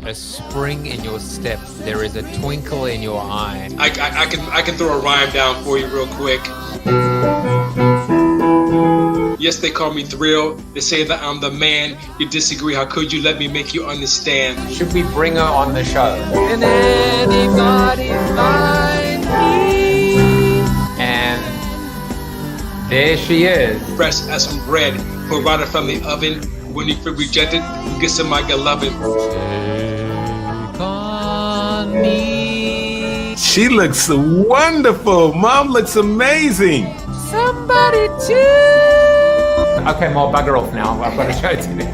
a spring in your step. There is a twinkle in your eye. I can throw a rhyme down for you real quick. Yes, they call me Thrill. They say that I'm the man. You disagree, how could you? Let me make you understand. Should we bring her on the show? Can anybody find me? And there she is. Fresh as some bread, pulled right from the oven. When you feel rejected, you get some my loving. Take on me. She looks wonderful. Mom looks amazing. Somebody too. Okay, more bugger off now. I've got to show it to you.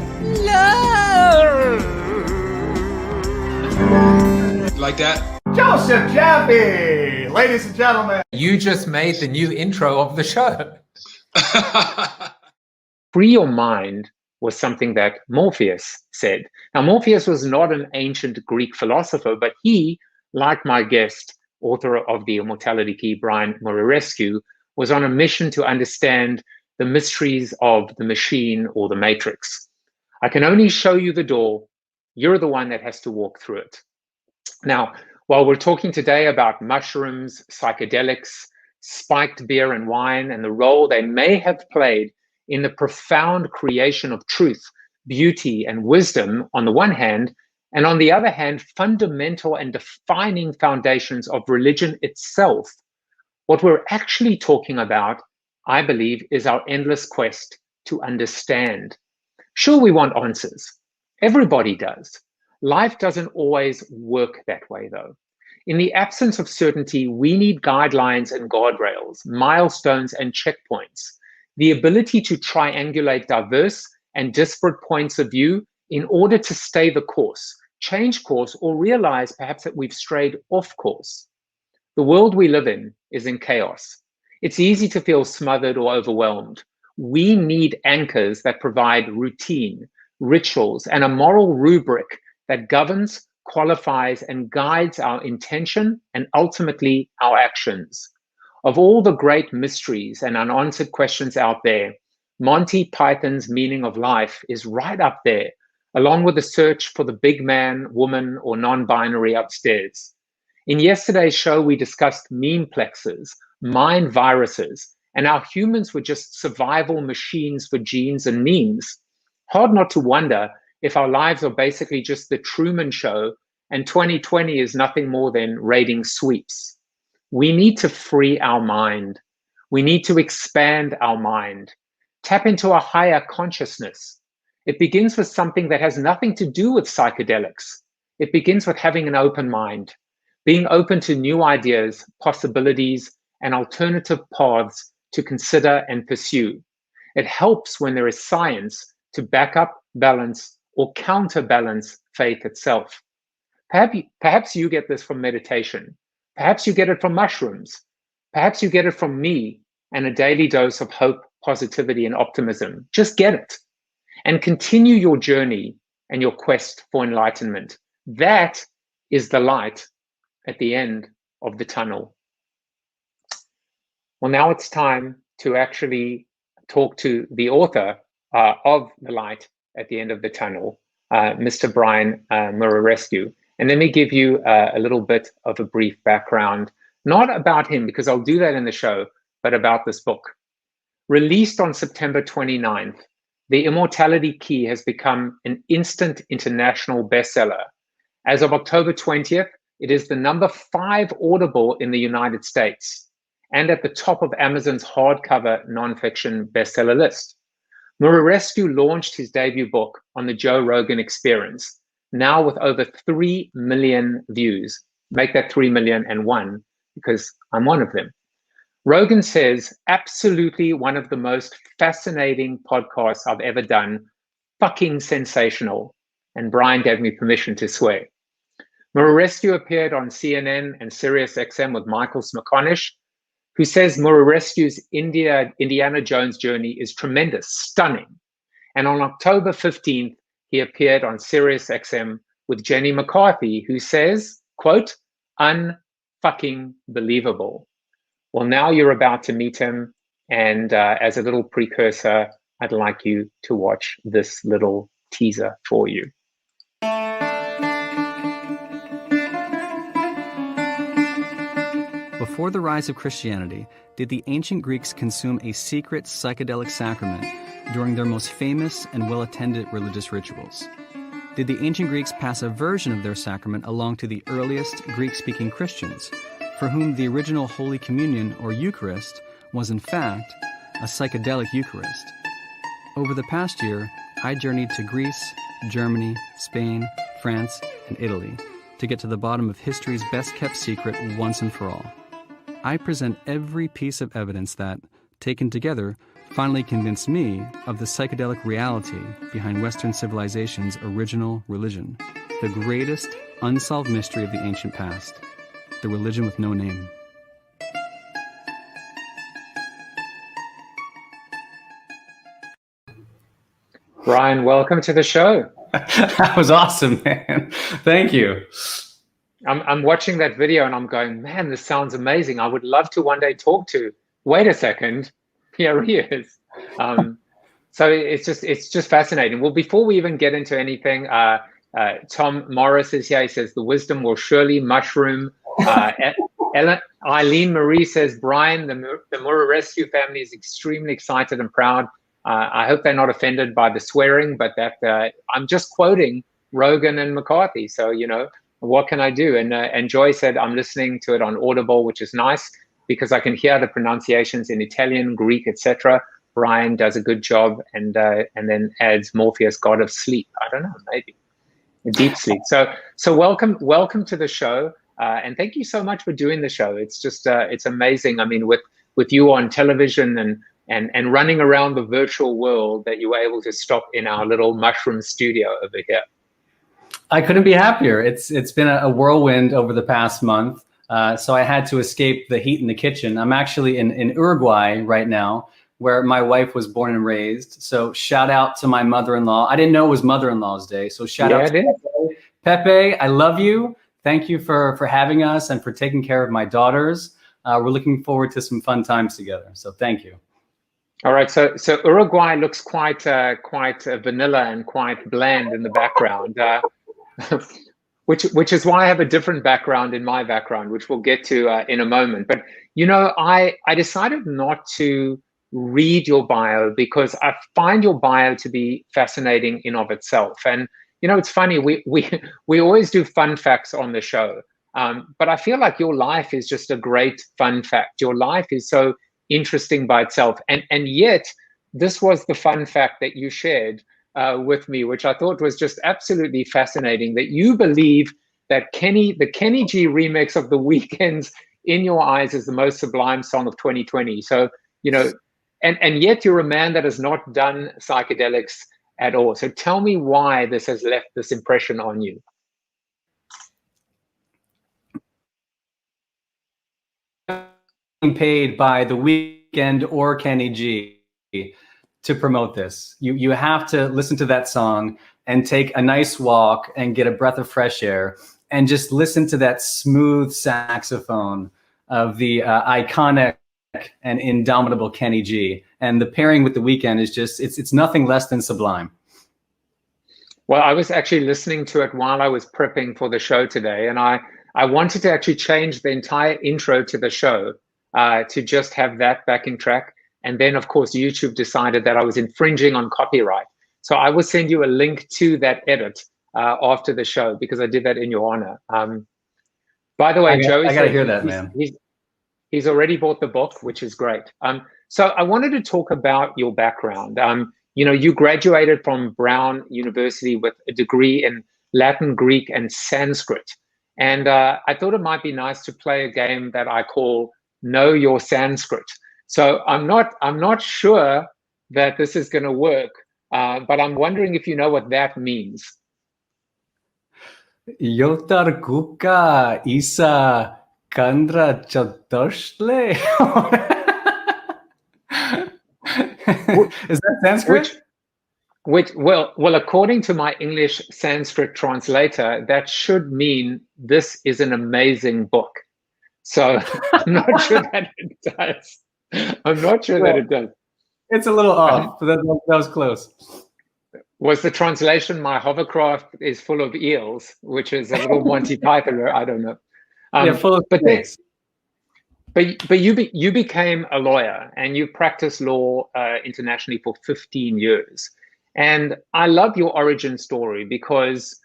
Like that? Joseph Jaffe, ladies and gentlemen. You just made the new intro of the show. Free your mind was something that Morpheus said. Now, Morpheus was not an ancient Greek philosopher, but he, like my guest, author of the Immortality Key, Brian Muraresku, was on a mission to understand the mysteries of the machine or the matrix. I can only show you the door. You're the one that has to walk through it. Now, while we're talking today about mushrooms, psychedelics, spiked beer and wine, and the role they may have played in the profound creation of truth, beauty, and wisdom on the one hand, and on the other hand, fundamental and defining foundations of religion itself, what we're actually talking about, I believe, is our endless quest to understand. Sure, we want answers. Everybody does. Life doesn't always work that way, though. In the absence of certainty, we need guidelines and guardrails, milestones and checkpoints, the ability to triangulate diverse and disparate points of view in order to stay the course, change course, or realize perhaps that we've strayed off course. The world we live in is in chaos. It's easy to feel smothered or overwhelmed. We need anchors that provide routine, rituals, and a moral rubric that governs, qualifies, and guides our intention and ultimately our actions. Of all the great mysteries and unanswered questions out there, Monty Python's meaning of life is right up there, along with the search for the big man, woman, or non-binary upstairs. In yesterday's show, we discussed memeplexes, mind viruses, and how humans were just survival machines for genes and memes. Hard not to wonder if our lives are basically just the Truman Show and 2020 is nothing more than raiding sweeps. We need to free our mind. We need to expand our mind, tap into a higher consciousness. It begins with something that has nothing to do with psychedelics. It begins with having an open mind, being open to new ideas, possibilities, and alternative paths to consider and pursue. It helps when there is science to back up, balance, or counterbalance faith itself. Perhaps you get this from meditation. Perhaps you get it from mushrooms. Perhaps you get it from me and a daily dose of hope, positivity, and optimism. Just get it and continue your journey and your quest for enlightenment. That is the light at the end of the tunnel. Well, now it's time to actually talk to the author of The Light at the End of the Tunnel, Mr. Brian Muraresku. And let me give you a little bit of a brief background, not about him, because I'll do that in the show, but about this book. Released on September 29th, The Immortality Key has become an instant international bestseller. As of October 20th, it is the number 5 Audible in the United States and at the top of Amazon's hardcover nonfiction bestseller list. Muraresku launched his debut book on the Joe Rogan Experience, now with over 3 million views. Make that 3,000,001 because I'm one of them. Rogan says, absolutely one of the most fascinating podcasts I've ever done, fucking sensational. And Brian gave me permission to swear. Muraresku appeared on CNN and SiriusXM with Michael Smerconish, who says Muraresku's Indiana Jones journey is tremendous, stunning. And on October 15th, he appeared on SiriusXM with Jenny McCarthy, who says, quote, unfucking believable. Well, now you're about to meet him. And as a little precursor, I'd like you to watch this little teaser for you. before the rise of Christianity, did the ancient Greeks consume a secret psychedelic sacrament during their most famous and well-attended religious rituals? Did the ancient Greeks pass a version of their sacrament along to the earliest Greek-speaking Christians, for whom the original Holy Communion or Eucharist was in fact a psychedelic Eucharist? Over the past year, I journeyed to Greece, Germany, Spain, France, and Italy to get to the bottom of history's best-kept secret once and for all. I present every piece of evidence that, taken together, finally convinced me of the psychedelic reality behind Western civilization's original religion, the greatest unsolved mystery of the ancient past, the religion with no name. Brian, welcome to the show. That was awesome, man. Thank you. I'm watching that video and I'm going, man, this sounds amazing. I would love to one day talk to. Wait a second, here he is. So it's just fascinating. Well, before we even get into anything, Tom Morris is here. He says the wisdom will surely mushroom. Eileen Marie says, Brian, the Muraresku family is extremely excited and proud. I hope they're not offended by the swearing, but that I'm just quoting Rogan and McCarthy. So, you know, what can I do? And Joy said, I'm listening to it on Audible, which is nice because I can hear the pronunciations in Italian, Greek, etc. Brian does a good job, and then adds Morpheus, God of sleep. I don't know, maybe deep sleep. So welcome to the show, and thank you so much for doing the show. It's just it's amazing. I mean, with you on television and running around the virtual world, that you were able to stop in our little mushroom studio over here. I couldn't be happier. It's been a whirlwind over the past month. So I had to escape the heat in the kitchen. I'm actually in Uruguay right now, where my wife was born and raised. So shout out to my mother-in-law. I didn't know it was mother-in-law's day. So shout out to Pepe. Pepe, I love you. Thank you for having us and for taking care of my daughters. We're looking forward to some fun times together. So thank you. All right, so Uruguay looks quite vanilla and quite bland in the background, which is why I have a different background in my background, which we'll get to in a moment. But you know, I decided not to read your bio because I find your bio to be fascinating in of itself. And you know, it's funny, we always do fun facts on the show, but I feel like your life is just a great fun fact. Your life is so interesting by itself, and yet this was the fun fact that you shared with me, which I thought was just absolutely fascinating, that you believe that the Kenny G remix of The Weeknd's In Your Eyes is the most sublime song of 2020. So, you know, and yet you're a man that has not done psychedelics at all. So tell me why this has left this impression on you. Paid by The Weeknd or Kenny G to promote this. You have to listen to that song and take a nice walk and get a breath of fresh air and just listen to that smooth saxophone of the iconic and indomitable Kenny G. And the pairing with The Weeknd is just, it's nothing less than sublime. Well, I was actually listening to it while I was prepping for the show today, and I wanted to actually change the entire intro to the show to just have that backing track. And then, of course, YouTube decided that I was infringing on copyright. So I will send you a link to that edit after the show, because I did that in your honor. By the way, Joey, I got to hear that, man. He's already bought the book, which is great. So I wanted to talk about your background. You know, you graduated from Brown University with a degree in Latin, Greek, and Sanskrit. And I thought it might be nice to play a game that I call Know Your Sanskrit. So I'm not sure that this is going to work, but I'm wondering if you know what that means. Yotar kuka isa kandra chadoshle. Is that Sanskrit? Well, according to my English Sanskrit translator, that should mean this is an amazing book. So I'm not sure that it does. I'm not sure that it does. It's a little off, but that was close. Was the translation, my hovercraft is full of eels, which is a little Monty Python, I don't know. Yeah, full of snakes. but you became a lawyer, and you practiced law internationally for 15 years. And I love your origin story because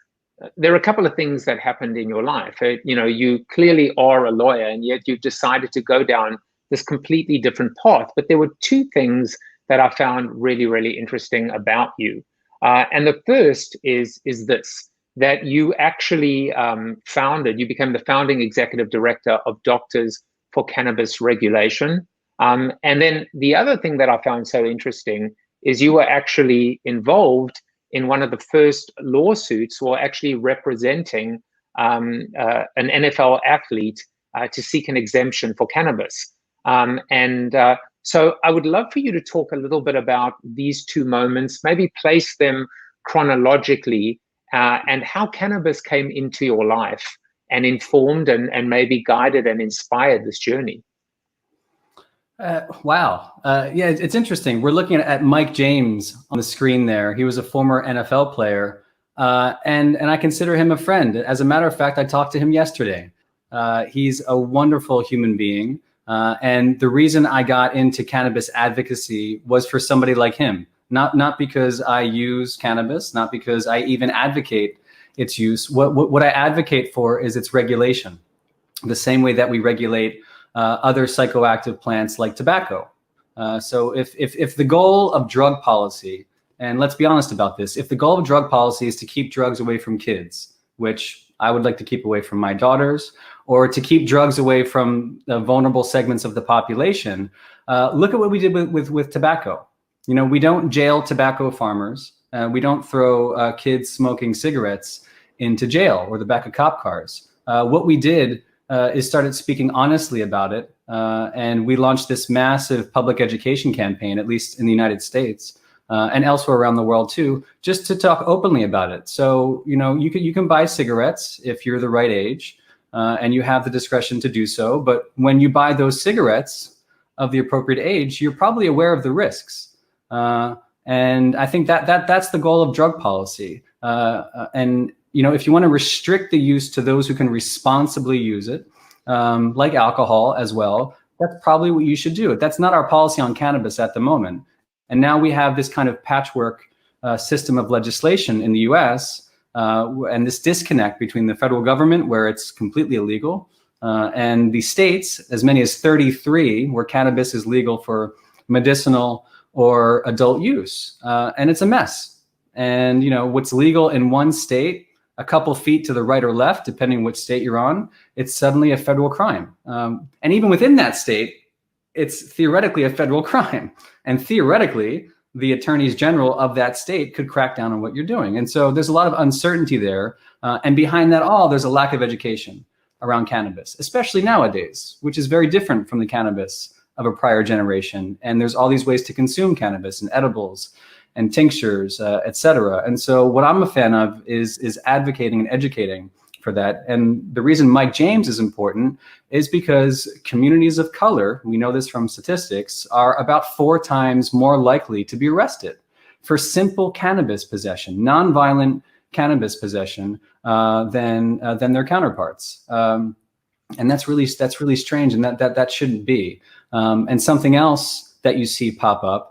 there are a couple of things that happened in your life. You clearly are a lawyer, and yet you've decided to go down this completely different path. But there were two things that I found really, really interesting about you. And the first is this, that you actually you became the founding executive director of Doctors for Cannabis Regulation. And then the other thing that I found so interesting is you were actually involved in one of the first lawsuits, or actually representing an NFL athlete to seek an exemption for cannabis. So I would love for you to talk a little bit about these two moments, maybe place them chronologically, and how cannabis came into your life and informed and maybe guided and inspired this journey. Wow. Yeah, it's interesting. We're looking at Mike James on the screen there. He was a former NFL player, and I consider him a friend. As a matter of fact, I talked to him yesterday. He's a wonderful human being. And the reason I got into cannabis advocacy was for somebody like him, not because I use cannabis, not because I even advocate its use. What I advocate for is its regulation, the same way that we regulate other psychoactive plants like tobacco. So if the goal of drug policy, and let's be honest about this, if the goal of drug policy is to keep drugs away from kids, which I would like to keep away from my daughters, or to keep drugs away from the vulnerable segments of the population, look at what we did with tobacco. We don't jail tobacco farmers. We don't throw kids smoking cigarettes into jail or the back of cop cars. What we did is started speaking honestly about it. And we launched this massive public education campaign, at least in the United States, and elsewhere around the world too, just to talk openly about it. So, you can buy cigarettes if you're the right age, and you have the discretion to do so. But when you buy those cigarettes of the appropriate age, you're probably aware of the risks. And I think that's the goal of drug policy. And if you want to restrict the use to those who can responsibly use it, like alcohol as well, that's probably what you should do. That's not our policy on cannabis at the moment. And now we have this kind of patchwork system of legislation in the US, and this disconnect between the federal government, where it's completely illegal, and the states, as many as 33, where cannabis is legal for medicinal or adult use. And it's a mess. And, what's legal in one state, a couple feet to the right or left, depending which state you're on, it's suddenly a federal crime. And even within that state, it's theoretically a federal crime. And theoretically, the attorneys general of that state could crack down on what you're doing. And so there's a lot of uncertainty there. And behind that all, there's a lack of education around cannabis, especially nowadays, which is very different from the cannabis of a prior generation. And there's all these ways to consume cannabis and edibles and tinctures, et cetera. And so what I'm a fan of is advocating and educating for that. And the reason Mike James is important is because communities of color, we know this from statistics, are about 4 times more likely to be arrested for simple cannabis possession, nonviolent cannabis possession, than their counterparts. And that's really strange, and that shouldn't be. And something else that you see pop up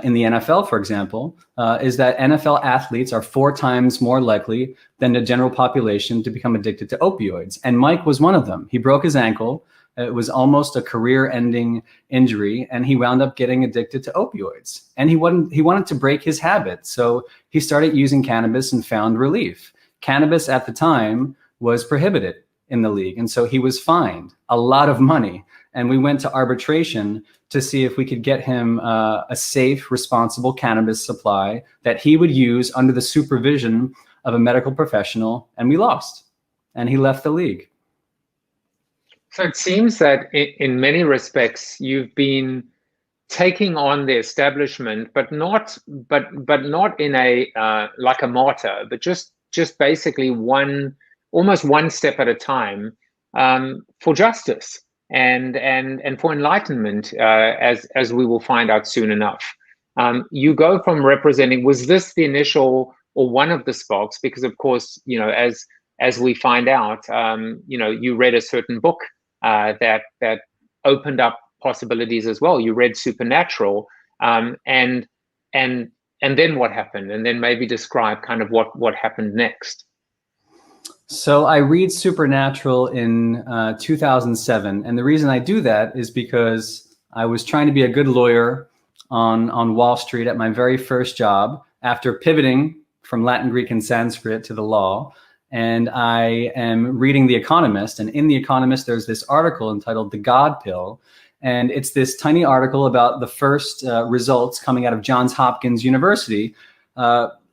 in the NFL, for example, is that NFL athletes are 4 times more likely than the general population to become addicted to opioids. And Mike was one of them. He broke his ankle. It was almost a career-ending injury, and he wound up getting addicted to opioids. And he wanted to break his habit, so he started using cannabis and found relief. Cannabis at the time was prohibited in the league, and so he was fined a lot of money. And we went to arbitration to see if we could get him a safe, responsible cannabis supply that he would use under the supervision of a medical professional, and we lost. And he left the league. So it seems that in many respects you've been taking on the establishment, but not in a like a martyr, but just basically almost one step at a time, for justice and for enlightenment, as we will find out soon enough. You go from representing. Was this the initial or one of the sparks? Because of course, as we find out, you read a certain book that opened up possibilities as well. You read Supernatural, and then what happened? And then maybe describe kind of what happened next. So I read Supernatural in 2007, and the reason I do that is because I was trying to be a good lawyer on Wall Street at my very first job after pivoting from Latin, Greek, and Sanskrit to the law. And I am reading The Economist, and in The Economist, there's this article entitled The God Pill. And it's this tiny article about the first results coming out of Johns Hopkins University,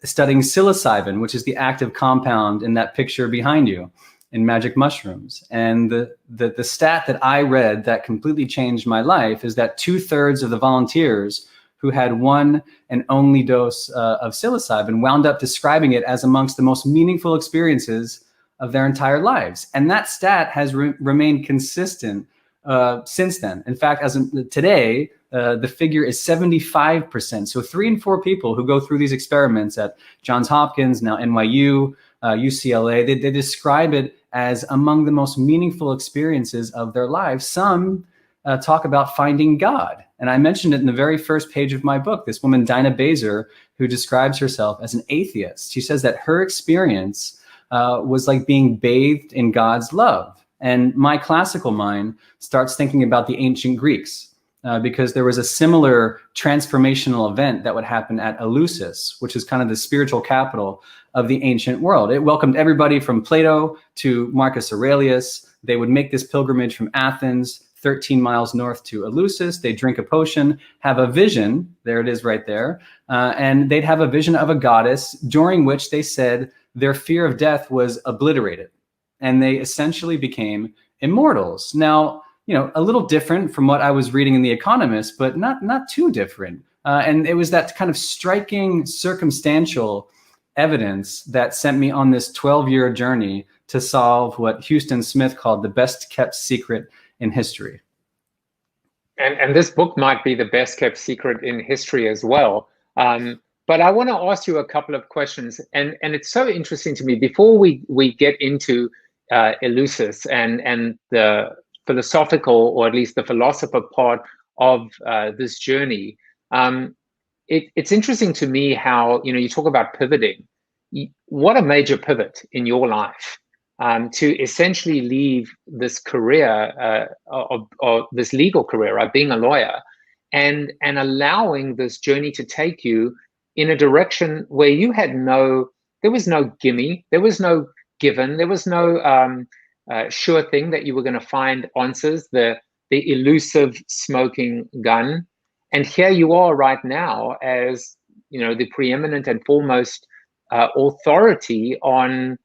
studying psilocybin, which is the active compound in that picture behind you in magic mushrooms. And the stat that I read that completely changed my life is that 2/3 of the volunteers who had one and only dose of psilocybin wound up describing it as amongst the most meaningful experiences of their entire lives. And that stat has remained consistent since then. In fact, as of today, the figure is 75%. So 3 in 4 people who go through these experiments at Johns Hopkins, now NYU, UCLA, they describe it as among the most meaningful experiences of their lives. Some talk about finding God. And I mentioned it in the very first page of my book, this woman, Dinah Baser, who describes herself as an atheist. She says that her experience was like being bathed in God's love. And my classical mind starts thinking about the ancient Greeks, because there was a similar transformational event that would happen at Eleusis, which is kind of the spiritual capital of the ancient world. It welcomed everybody from Plato to Marcus Aurelius. They would make this pilgrimage from Athens, 13 miles north to Eleusis. They drink a potion, have a vision, there it is right there, and they'd have a vision of a goddess during which they said their fear of death was obliterated. And they essentially became immortals. Now, you know, a little different from what I was reading in The Economist, but not too different. And it was that kind of striking circumstantial evidence that sent me on this 12-year journey to solve what Houston Smith called the best kept secret in history. And this book might be the best kept secret in history as well. But I want to ask you a couple of questions. And it's so interesting to me, before we get into Eleusis and the philosophical, or at least the philosopher part of this journey, it's interesting to me how, you know, you talk about pivoting. What a major pivot in your life, to essentially leave this career, or this legal career, right, being a lawyer, and allowing this journey to take you in a direction where you had there was no gimme, there was no given, there was no sure thing that you were going to find answers, the elusive smoking gun. And here you are right now as, you know, the preeminent and foremost authority on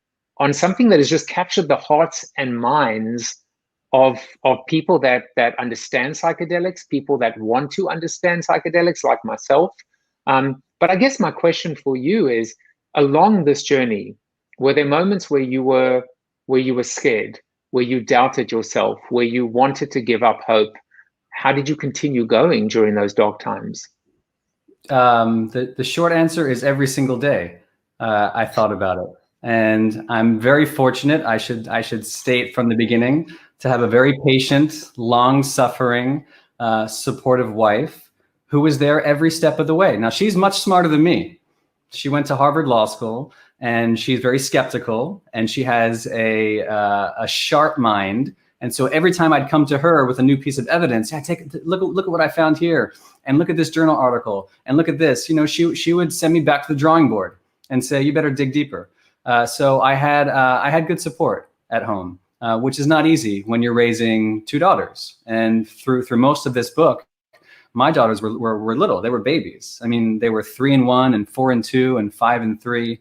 something that has just captured the hearts and minds of people that understand psychedelics, people that want to understand psychedelics, like myself. But I guess my question for you is, along this journey, were there moments where you were scared, where you doubted yourself, where you wanted to give up hope? How did you continue going during those dark times? The short answer is every single day. I thought about it, and I'm very fortunate. I should state from the beginning to have a very patient, long-suffering, supportive wife who was there every step of the way. Now, she's much smarter than me. She went to Harvard Law School, and she's very skeptical, and she has a sharp mind. And so every time I'd come to her with a new piece of evidence, yeah, look at what I found here, and look at this journal article, and look at this. You know, she would send me back to the drawing board and say, you better dig deeper. So I had good support at home, which is not easy when you're raising 2 daughters. And through most of this book, my daughters were little. They were babies. I mean, they were 3 and 1, and 4 and 2, and 5 and 3.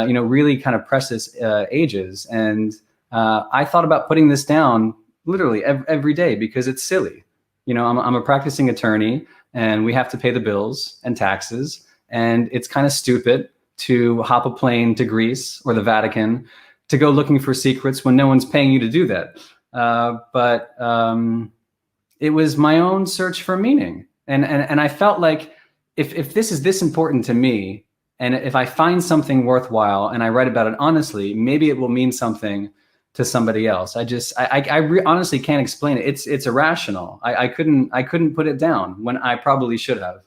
You know, really kind of precious ages. And I thought about putting this down literally every day because it's silly. You know, I'm a practicing attorney, and we have to pay the bills and taxes, and it's kind of stupid to hop a plane to Greece or the Vatican to go looking for secrets when no one's paying you to do that. But it was my own search for meaning. And I felt like if this is this important to me, and if I find something worthwhile and I write about it honestly, maybe it will mean something to somebody else. Honestly can't explain it. It's irrational. I couldn't put it down when I probably should have.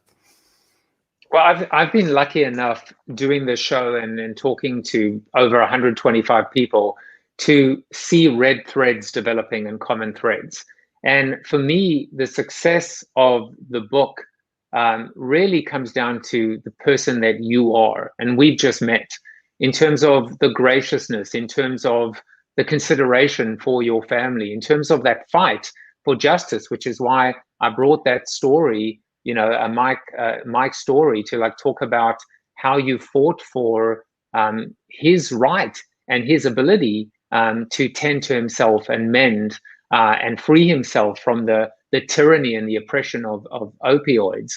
Well, I've been lucky enough doing this show and talking to over 125 people to see red threads developing and common threads. And for me, the success of the book really comes down to the person that you are, and we've just met, in terms of the graciousness, in terms of the consideration for your family, in terms of that fight for justice, which is why I brought that story, Mike's story, to like talk about how you fought for his right and his ability to tend to himself and mend and free himself from the tyranny and the oppression of opioids.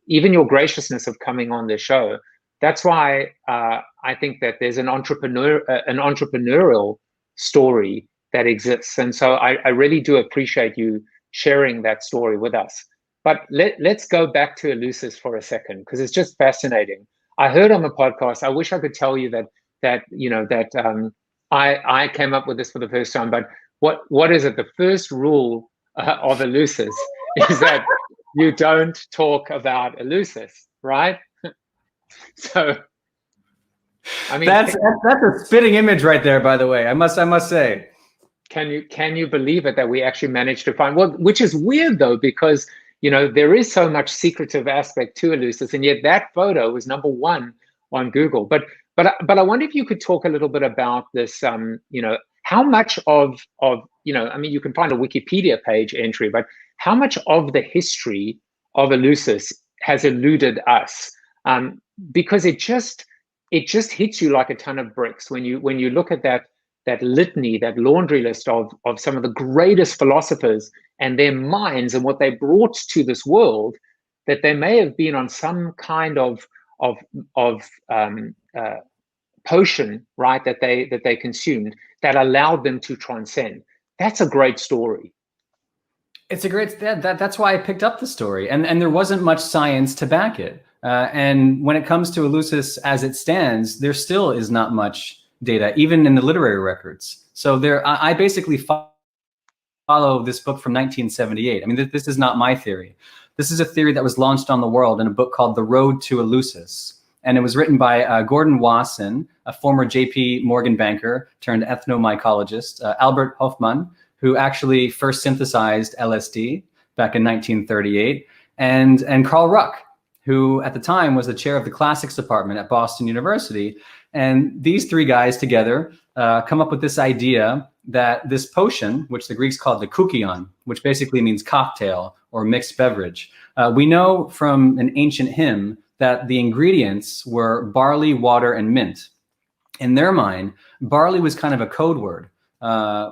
Even your graciousness of coming on the show. That's why I think that there's an entrepreneurial story that exists. And so I really do appreciate you sharing that story with us. But let's go back to Eleusis for a second, because it's just fascinating. I heard on the podcast, I wish I could tell you that I came up with this for the first time, but what is it? The first rule of Eleusis is that you don't talk about Eleusis, right? So, I mean, that's a spitting image right there, by the way. I must say. Can you believe it that we actually managed to find, well, which is weird though, because there is so much secretive aspect to Eleusis, and yet that photo was #1 on Google. But I wonder if you could talk a little bit about this. How much of I mean, you can find a Wikipedia page entry, but how much of the history of Eleusis has eluded us? Because it just hits you like a ton of bricks when you look at that litany, that laundry list of some of the greatest philosophers and their minds and what they brought to this world, that they may have been on some kind of potion, right, that they consumed that allowed them to transcend. That's a great story. It's a great, that's why I picked up the story, and there wasn't much science to back it. And when it comes to Eleusis as it stands, there still is not much data, even in the literary records. So I basically follow this book from 1978. I mean, this is not my theory. This is a theory that was launched on the world in a book called The Road to Eleusis. And it was written by Gordon Wasson, a former JP Morgan banker turned ethnomycologist, Albert Hofmann, who actually first synthesized LSD back in 1938, and Carl Ruck, who at the time was the chair of the classics department at Boston University. And these three guys together come up with this idea that this potion, which the Greeks called the koukion, which basically means cocktail or mixed beverage. We know from an ancient hymn that the ingredients were barley, water, and mint. In their mind, barley was kind of a code word,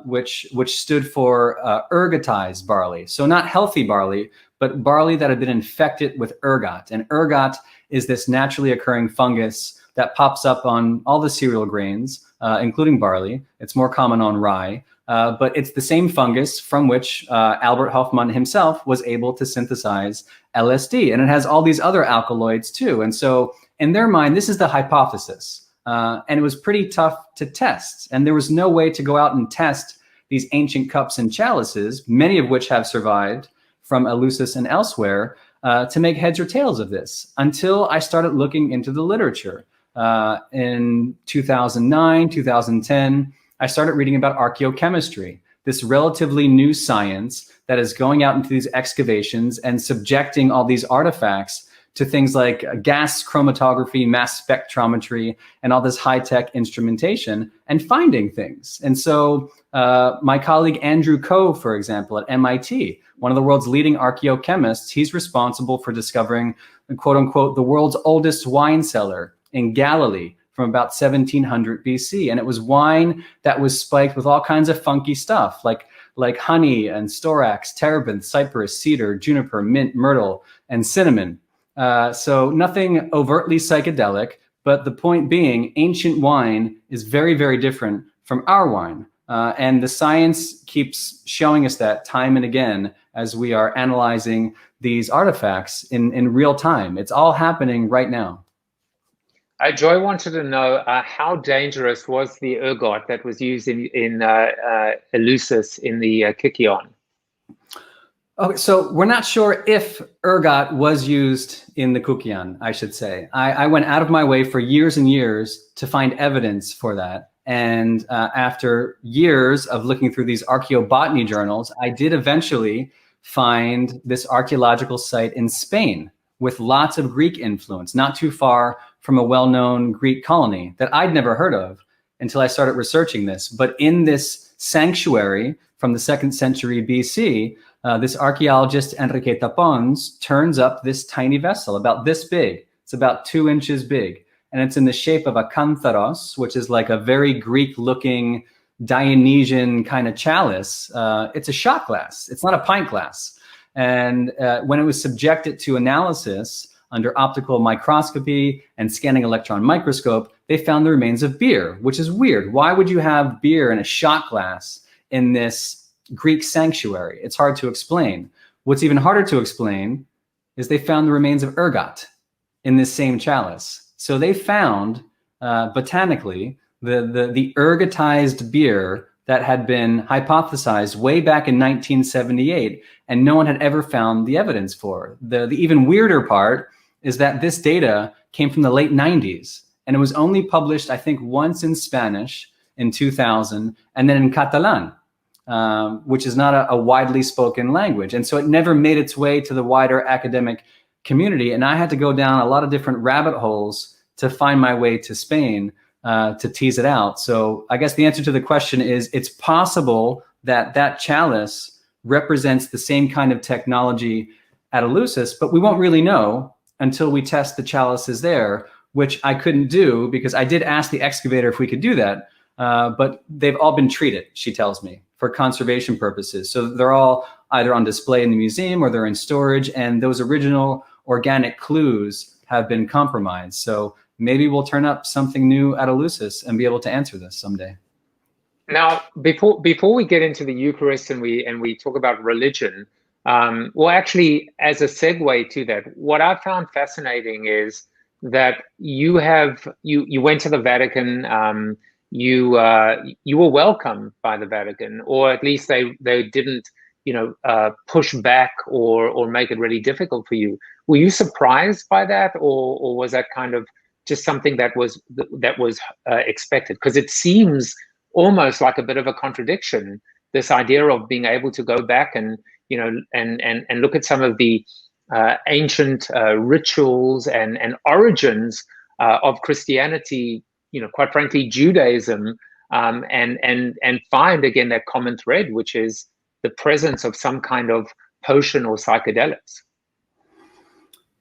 which stood for ergotized barley. So not healthy barley, but barley that had been infected with ergot. And ergot is this naturally occurring fungus that pops up on all the cereal grains, including barley. It's more common on rye, but it's the same fungus from which Albert Hofmann himself was able to synthesize LSD. And it has all these other alkaloids too. And so in their mind, this is the hypothesis. And it was pretty tough to test. And there was no way to go out and test these ancient cups and chalices, many of which have survived from Eleusis and elsewhere, to make heads or tails of this, until I started looking into the literature. In 2009, 2010, I started reading about archaeochemistry, this relatively new science that is going out into these excavations and subjecting all these artifacts to things like gas chromatography, mass spectrometry, and all this high-tech instrumentation, and finding things. And so my colleague Andrew Coe, for example, at MIT, one of the world's leading archaeochemists, he's responsible for discovering, quote unquote, the world's oldest wine cellar in Galilee from about 1700 BC. And it was wine that was spiked with all kinds of funky stuff like honey and storax, terebinth, cypress, cedar, juniper, mint, myrtle, and cinnamon. So nothing overtly psychedelic, but the point being, ancient wine is very, very different from our wine. And the science keeps showing us that time and again as we are analyzing these artifacts in real time. It's all happening right now. Joy wanted to know how dangerous was the ergot that was used in Eleusis in the Kikion? Okay, so we're not sure if ergot was used in the Kukian, I should say. I went out of my way for years and years to find evidence for that. And after years of looking through these archaeobotany journals, I did eventually find this archaeological site in Spain with lots of Greek influence, not too far from a well-known Greek colony that I'd never heard of until I started researching this. But in this sanctuary from the 2nd century BC, this archaeologist Enriqueta Pons turns up this tiny vessel about this big. It's about 2 inches big. And it's in the shape of a kantharos, which is like a very Greek-looking Dionysian kind of chalice. It's a shot glass. It's not a pint glass. And when it was subjected to analysis under optical microscopy and scanning electron microscope, they found the remains of beer, which is weird. Why would you have beer in a shot glass in this Greek sanctuary? It's hard to explain. What's even harder to explain is they found the remains of ergot in this same chalice. So they found, botanically, the ergotized beer that had been hypothesized way back in 1978, and no one had ever found the evidence for. The even weirder part is that this data came from the late 90s, and it was only published, I think, once in Spanish in 2000, and then in Catalan, which is not a widely spoken language. And so it never made its way to the wider academic community. And I had to go down a lot of different rabbit holes to find my way to Spain to tease it out. So I guess the answer to the question is it's possible that that chalice represents the same kind of technology at Eleusis, but we won't really know until we test the chalices there, which I couldn't do because I did ask the excavator if we could do that, but they've all been treated, she tells me, for conservation purposes. So they're all either on display in the museum or they're in storage, and those original organic clues have been compromised. So maybe we'll turn up something new at Eleusis and be able to answer this someday. Now, before we get into the Eucharist and we talk about religion, well, actually, as a segue to that, what I found fascinating is that you went to the Vatican. You were welcomed by the Vatican, or at least they didn't push back or make it really difficult for you. Were you surprised by that, or was that kind of just something that was expected? Because it seems almost like a bit of a contradiction, this idea of being able to go back and look at some of the ancient rituals and origins of Christianity, quite frankly, Judaism, and find again that common thread, which is the presence of some kind of potion or psychedelics.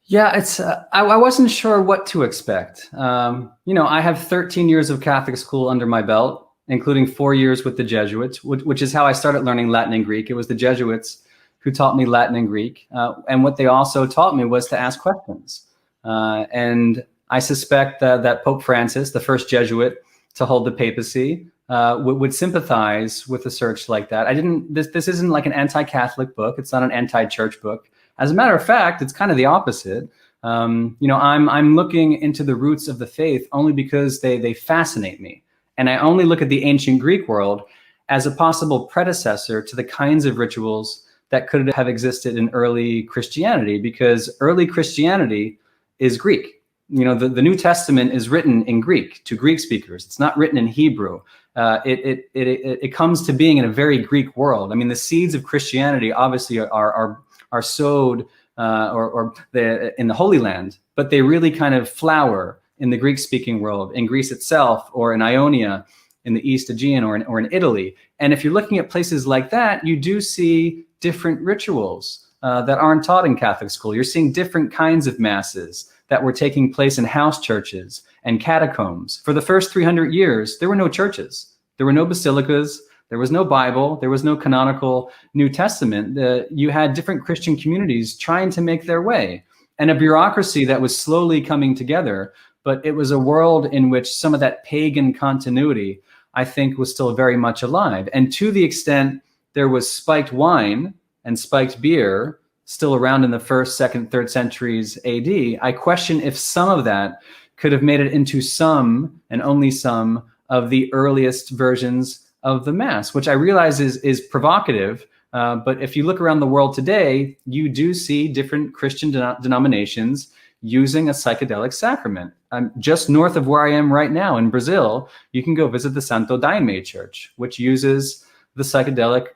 Yeah, it's. I wasn't sure what to expect. I have 13 years of Catholic school under my belt, including 4 years with the Jesuits, which is how I started learning Latin and Greek. It was the Jesuits who taught me Latin and Greek, and what they also taught me was to ask questions. And I suspect that Pope Francis, the first Jesuit to hold the papacy, would sympathize with a search like that. This isn't like an anti-Catholic book. It's not an anti-church book. As a matter of fact, it's kind of the opposite. I'm looking into the roots of the faith only because they fascinate me. And I only look at the ancient Greek world as a possible predecessor to the kinds of rituals that could have existed in early Christianity, because early Christianity is Greek. The New Testament is written in Greek to Greek speakers. It's not written in Hebrew. It comes to being in a very Greek world. I mean, the seeds of Christianity obviously are sowed in the Holy Land, but they really kind of flower in the Greek-speaking world, in Greece itself, or in Ionia, in the East Aegean, or in Italy. And if you're looking at places like that, you do see different rituals that aren't taught in Catholic school. You're seeing different kinds of masses that were taking place in house churches and catacombs. For the first 300 years, there were no churches. There were no basilicas. There was no Bible. There was no canonical New Testament. You had different Christian communities trying to make their way, and a bureaucracy that was slowly coming together. But it was a world in which some of that pagan continuity, I think, was still very much alive. And to the extent there was spiked wine and spiked beer still around in the 1st, 2nd, 3rd centuries AD, I question if some of that could have made it into some and only some of the earliest versions of the Mass, which I realize is provocative. But if you look around the world today, you do see different Christian denominations using a psychedelic sacrament. Just north of where I am right now in Brazil, you can go visit the Santo Daime Church, which uses the psychedelic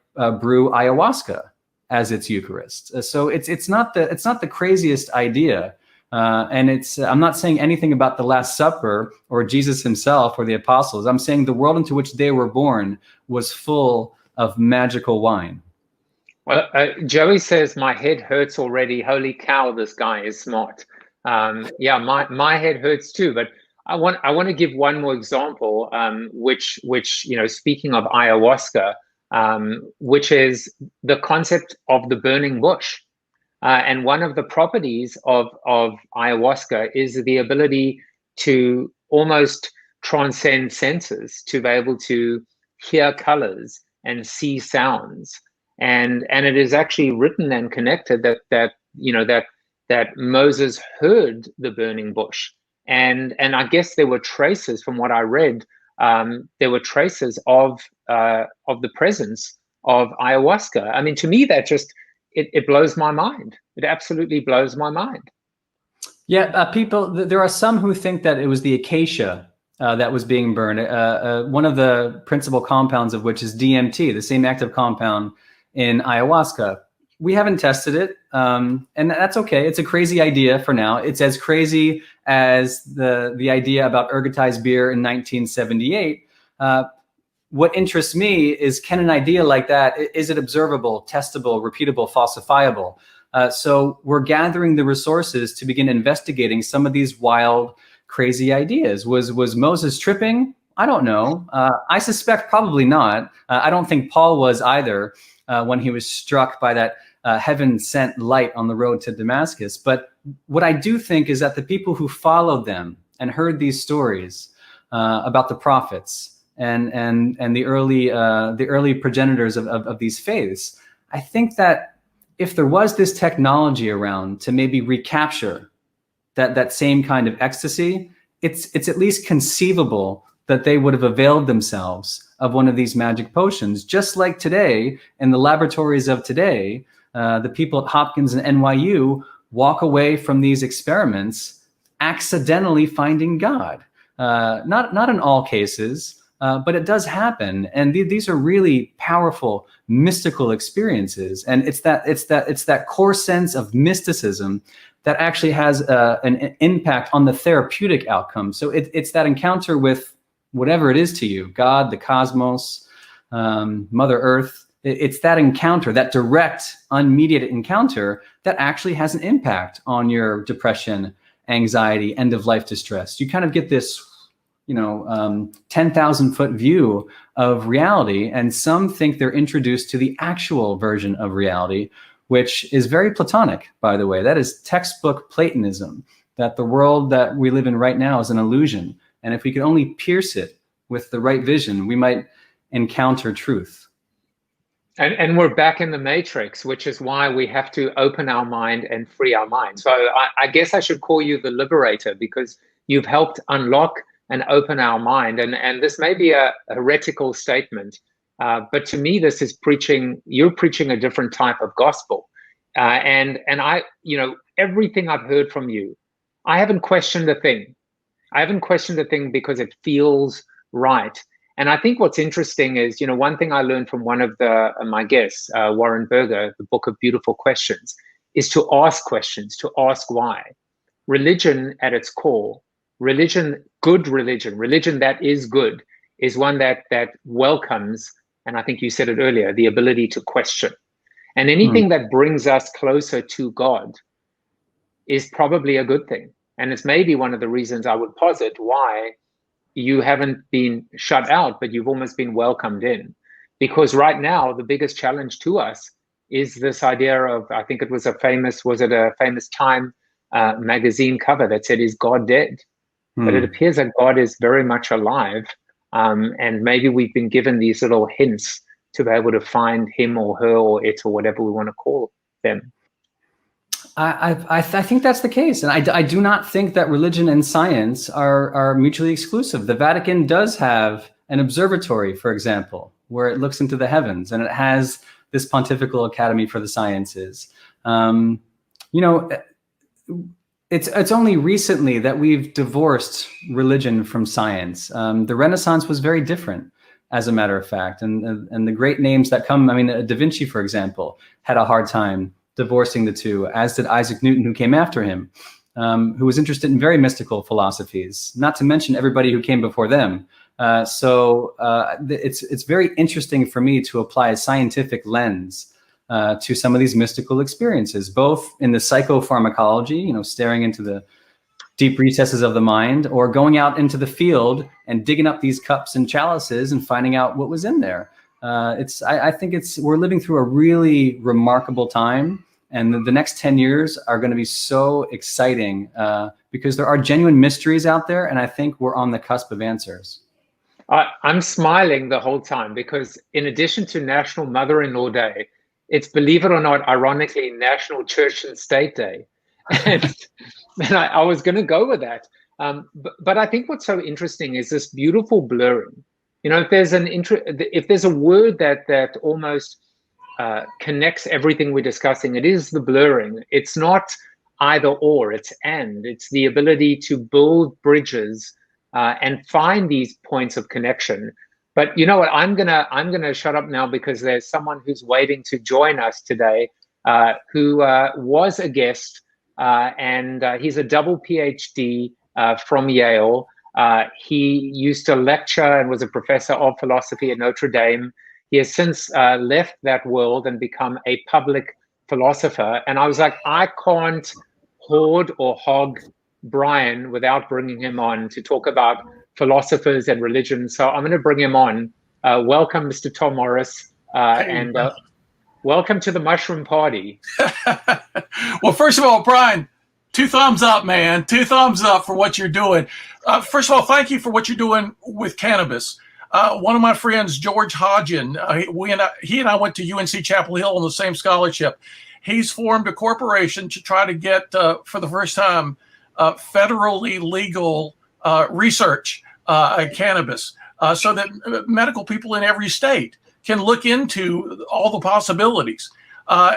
brew ayahuasca as its Eucharist. So it's not the craziest idea. And I'm not saying anything about the Last Supper or Jesus himself or the apostles. I'm saying the world into which they were born was full of magical wine. Well, Joey says, my head hurts already. Holy cow, this guy is smart. Yeah, my head hurts too. But I want to give one more example, which speaking of ayahuasca, which is the concept of the burning bush. And one of the properties of ayahuasca is the ability to almost transcend senses, to be able to hear colors and see sounds. And it is actually written and connected that Moses heard the burning bush. And I guess there were traces, from what I read, there were traces of the presence of ayahuasca. I mean, to me, that just it blows my mind. It absolutely blows my mind. Yeah, there are some who think that it was the acacia that was being burned. One of the principal compounds of which is DMT, the same active compound in ayahuasca. We haven't tested it, and that's okay. It's a crazy idea for now. It's as crazy as the idea about ergotized beer in 1978. What interests me is, can an idea like that, is it observable, testable, repeatable, falsifiable? So we're gathering the resources to begin investigating some of these wild, crazy ideas. Was Moses tripping? I don't know. I suspect probably not. I don't think Paul was either when he was struck by that heaven-sent light on the road to Damascus. But what I do think is that the people who followed them and heard these stories about the prophets and the early progenitors of these faiths, I think that if there was this technology around to maybe recapture that same kind of ecstasy, it's at least conceivable that they would have availed themselves of one of these magic potions. Just like today, in the laboratories of today, the people at Hopkins and NYU walk away from these experiments accidentally finding God. Not in all cases, but it does happen. And these are really powerful mystical experiences. And it's that core sense of mysticism that actually has an impact on the therapeutic outcome. So it's that encounter with whatever it is to you, God, the cosmos, Mother Earth. It's that encounter, that direct, unmediated encounter that actually has an impact on your depression, anxiety, end-of-life distress. You kind of get this 10,000-foot view of reality, and some think they're introduced to the actual version of reality, which is very Platonic, by the way. That is textbook Platonism, that the world that we live in right now is an illusion. And if we could only pierce it with the right vision, we might encounter truth. And we're back in the matrix, which is why we have to open our mind and free our mind. So I guess I should call you the liberator, because you've helped unlock and open our mind. And this may be a heretical statement, but to me, this is you're preaching a different type of gospel. And I, everything I've heard from you, I haven't questioned a thing. I haven't questioned a thing because it feels right. And I think what's interesting is, one thing I learned from one of my guests, Warren Berger, the Book of Beautiful Questions, is to ask questions, to ask why. Religion at its core, religion that is good, is one that welcomes, and I think you said it earlier, the ability to question. And anything that brings us closer to God is probably a good thing. And it's maybe one of the reasons I would posit why you haven't been shut out, but you've almost been welcomed in. Because right now, the biggest challenge to us is this idea of, I think it was a famous Time magazine cover that said, "Is God dead?" But it appears that God is very much alive. And maybe we've been given these little hints to be able to find him or her or it or whatever we want to call them. I think that's the case. And I do not think that religion and science are mutually exclusive. The Vatican does have an observatory, for example, where it looks into the heavens, and it has this Pontifical Academy for the Sciences. It's only recently that we've divorced religion from science. The Renaissance was very different, as a matter of fact. And the great names that come, Da Vinci, for example, had a hard time divorcing the two, as did Isaac Newton, who came after him, who was interested in very mystical philosophies, not to mention everybody who came before them. It's very interesting for me to apply a scientific lens to some of these mystical experiences, both in the psychopharmacology, staring into the deep recesses of the mind, or going out into the field and digging up these cups and chalices and finding out what was in there. I think we're living through a really remarkable time, and the next 10 years are going to be so exciting because there are genuine mysteries out there, and I think we're on the cusp of answers. I'm smiling the whole time because in addition to National Mother-in-Law Day, it's, believe it or not, ironically, National Church and State Day. And I was going to go with that. But I think what's so interesting is this beautiful blurring. If there's a word that almost connects everything we're discussing, it is the blurring. It's not either or, it's and. It's the ability to build bridges and find these points of connection. But you know what? I'm gonna shut up now because there's someone who's waiting to join us today, who was a guest, and he's a double PhD from Yale. He used to lecture and was a professor of philosophy at Notre Dame. He has since left that world and become a public philosopher. And I was like, I can't hoard or hog Brian without bringing him on to talk about philosophers and religion. So I'm going to bring him on. Welcome, Mr. Tom Morris, and welcome to the Mushroom Party. Well, first of all, Brian, 2 thumbs up, man. 2 thumbs up for what you're doing. First of all, thank you for what you're doing with cannabis. One of my friends, George Hodgin, he and I went to UNC Chapel Hill on the same scholarship. He's formed a corporation to try to get, for the first time, federally legal research cannabis, so that medical people in every state can look into all the possibilities.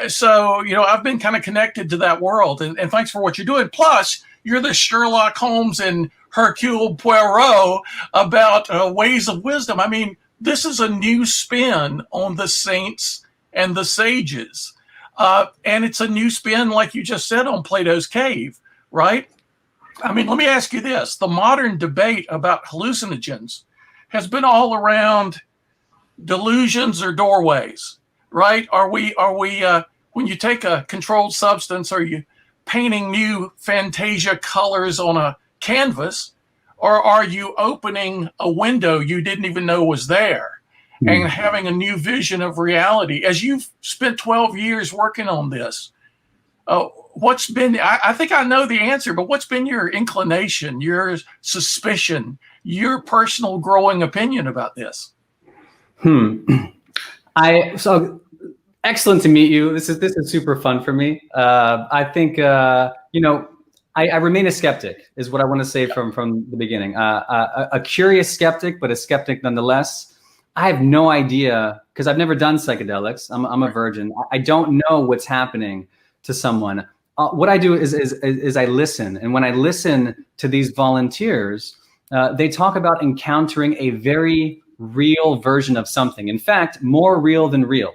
So, I've been kind of connected to that world, and thanks for what you're doing. Plus, you're the Sherlock Holmes and Hercule Poirot about ways of wisdom. I mean, this is a new spin on the saints and the sages. And it's a new spin, like you just said, on Plato's cave, right? I mean, let me ask you this. The modern debate about hallucinogens has been all around delusions or doorways, right? Are we when you take a controlled substance, are you painting new Fantasia colors on a canvas, or are you opening a window you didn't even know was there and having a new vision of reality? As you've spent 12 years working on this, what's been, I think I know the answer, but what's been your inclination, your suspicion, your personal growing opinion about this? So excellent to meet you. This is super fun for me. I think, I remain a skeptic is what I want to say from the beginning. A curious skeptic, but a skeptic nonetheless. I have no idea, because I've never done psychedelics. I'm a virgin. I don't know what's happening to someone. What I do is I listen. And when I listen to these volunteers, they talk about encountering a very real version of something. In fact, more real than real.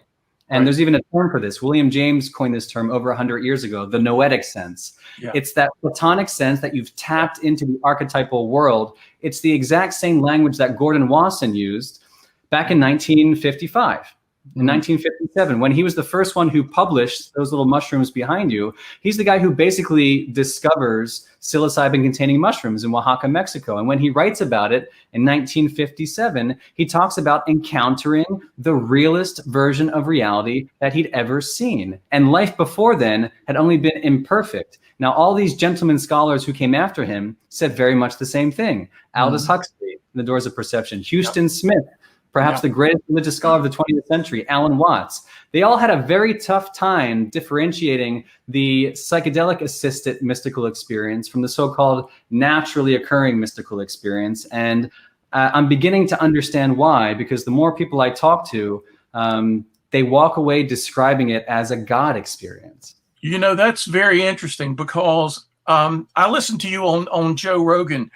And there's even a term for this. William James coined this term over 100 years ago, the noetic sense. Yeah. It's that platonic sense that you've tapped into the archetypal world. It's the exact same language that Gordon Wasson used back in 1955. In 1957, when he was the first one who published those little mushrooms behind you. He's the guy who basically discovers psilocybin-containing mushrooms in Oaxaca, Mexico. And when he writes about it in 1957, he talks about encountering the realest version of reality that he'd ever seen. And life before then had only been imperfect. Now, all these gentlemen scholars who came after him said very much the same thing. Aldous Huxley, The Doors of Perception, Huston Smith, perhaps the greatest religious scholar of the 20th century, Alan Watts. They all had a very tough time differentiating the psychedelic-assisted mystical experience from the so-called naturally occurring mystical experience. And I'm beginning to understand why, because the more people I talk to, they walk away describing it as a God experience. You know, that's very interesting, because I listened to you on Joe Rogan,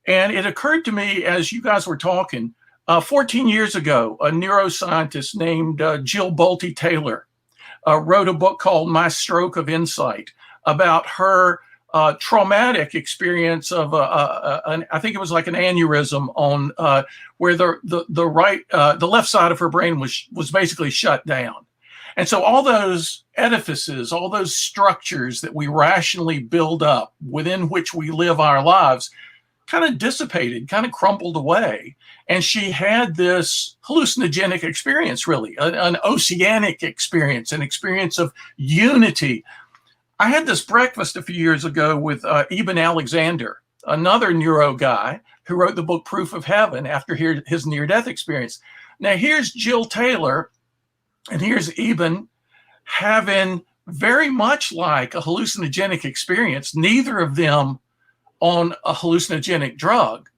and it occurred to me as you guys were talking, 14 years ago, a neuroscientist named Jill Bolte Taylor wrote a book called My Stroke of Insight about her traumatic experience of I think it was like an aneurysm on where the left side of her brain was basically shut down. And so all those edifices, all those structures that we rationally build up within which we live our lives kind of dissipated, kind of crumbled away. And she had this hallucinogenic experience, really, an oceanic experience, an experience of unity. I had this breakfast a few years ago with Eben Alexander, another neuro guy who wrote the book Proof of Heaven after his near-death experience. Now, here's Jill Taylor, and here's Eben having very much like a hallucinogenic experience, neither of them on a hallucinogenic drug,